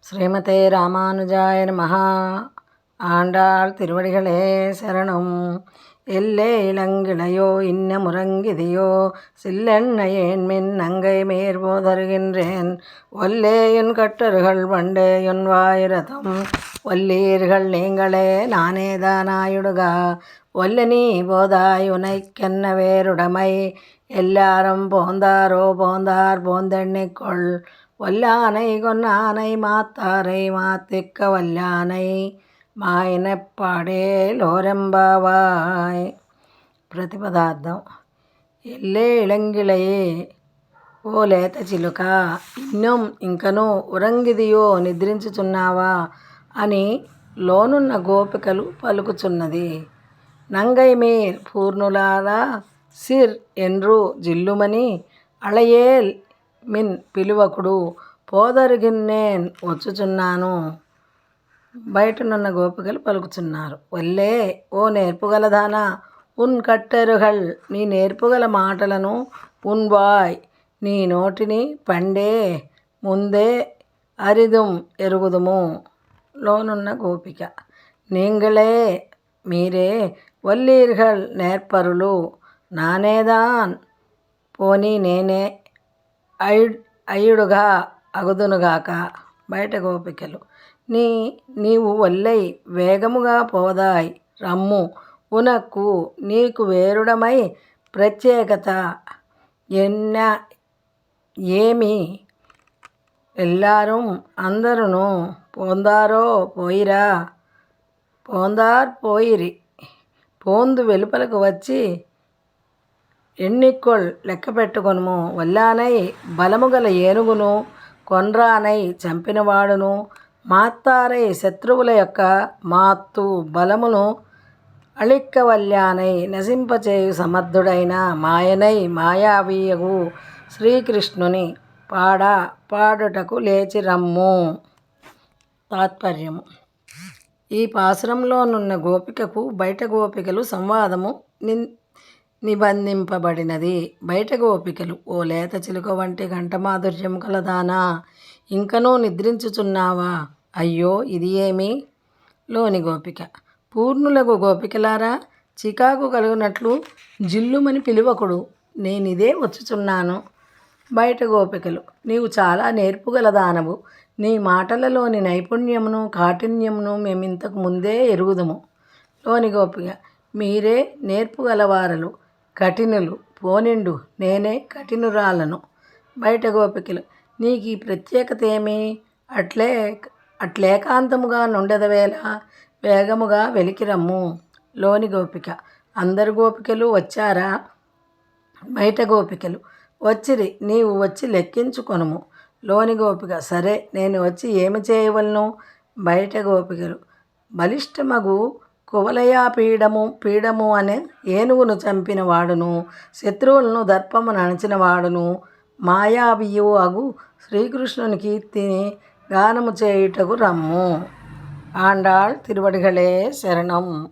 ஸ்ரீமதே ராமானுஜாய நமஹ. ஆண்டாள் திருவடிகளே சரணம். எல்லே இளங்கிளையோ இன்ன முறங்கிதியோ சில்லெண்ணையேன்மின் நங்கை மேற்போதருகின்றேன் ஒல்லேயுன் கட்டர்கள் வண்டேயுன் வாயிரதம் வல்லீர்கள் நீங்களே நானேதானாயுடுகா ஒல்ல நீ போதாய் உனைக்கென்ன வேறுடைமை எல்லாரும் போந்தாரோ போந்தார் போந்தெண்ணிக்கொள் வல்லானை கொன்னானை மாத்தாரை மாத்திக்க వల్లానై మాయనెప్పాడేలోరెంబావాయ్. ప్రతిపదార్థం. ఎల్లే ఇళంగిళయే, ఓ లేత చిలుక, ఇన్నం ఇంకనూ ఉరంగిదియో నిద్రించుచున్నావా అని లోనున్న గోపికలు పలుకుచున్నది. నంగై మీర్ పూర్ణులారా సిర్ ఎన్రు జిల్లుమని అళయేల్ మిన్ పిలువకుడు పోదరుగిన్నేన్ వచ్చుచున్నాను. బయటనున్న గోపికలు పలుకుచున్నారు. వల్లే, ఓ నేర్పుగలదానా, ఉన్ కట్టెరుగల్, నీ నేర్పుగల మాటలను, ఉన్ వాయ్, నీ నోటిని, పండే, ముందే, అరిదుం, ఎరుగుదుము. లోనున్న గోపిక. నీంగళే, మీరే, వల్లీర్గల్, నేర్పరులు, నానేదాన్, పోనీ నేనే, అయ్యుడుగా, అగుదునుగాక. బయట గోపికలు. నీవు వల్లై వేగముగా పోదాయ్ రమ్ము ఉనక్కు నీకు వేరుడమై ప్రత్యేకత ఎన్న ఏమి ఎల్లాரும் అందరును పోందారో పోయిరా పోందార్ పోయిరి పోందు వెలుపలకు వచ్చి ఎన్నికొల్ లెక్క పెట్టుకొనుము. వల్లానై బలముగల ఏనుగును కొన్రానై చంపినవాడును మాత్తారై శత్రువుల యొక్క మాత్తు బలమును అళిక్క వల్లానై నశింపచేయు సమర్థుడైన మాయనై మాయావీయగు శ్రీకృష్ణుని పాడుటకు లేచి రమ్ము. తాత్పర్యము. ఈ పాసురంలోనున్న గోపికకు బయట గోపికలు సంవాదము నిబంధింపబడినది. బయట గోపికలు. ఓ లేత చిలుక వంటి కంఠమాధుర్యము కలదానా, ఇంకనూ నిద్రించుచున్నావా, అయ్యో ఇది ఏమి? లోని గోపిక. పూర్ణులకు గోపికలారా, చికాకు కలుగునట్లు జిల్లుమని పిలువకుడు, నేనిదే వచ్చుచున్నాను. బయట గోపికలు. నీవు చాలా నేర్పుగలదానవు, నీ మాటలలోని నైపుణ్యమును కాఠిన్యమును మేమింతకు ముందే ఎరుగుదుము. లోని గోపిక. మీరే నేర్పుగలవారలు, కఠినులు, పోనిండు నేనే కఠినురాలను. బయట గోపికలు. నీకు ఈ ప్రత్యేకత ఏమి? అట్లేకాంతముగా నుండెదవేళ వేగముగా వెలికిరమ్ము. లోని గోపిక. అందరు గోపికలు వచ్చారా? బయట గోపికలు. వచ్చిరి, నీవు వచ్చి లెక్కించుకొనుము. లోని గోపిక. సరే, నేను వచ్చి ఏమి చేయవలను? బయట గోపికలు. బలిష్టమగు కువలయా పీడము అనే ఏనుగును చంపిన వాడును శత్రువులను దర్పమున అణచిన వాడును మాయావియు అగు శ్రీకృష్ణుని కీర్తిని గానము చేయుటకు రమ్ము. ఆండాళ్ తిరువడిகளே శరణం.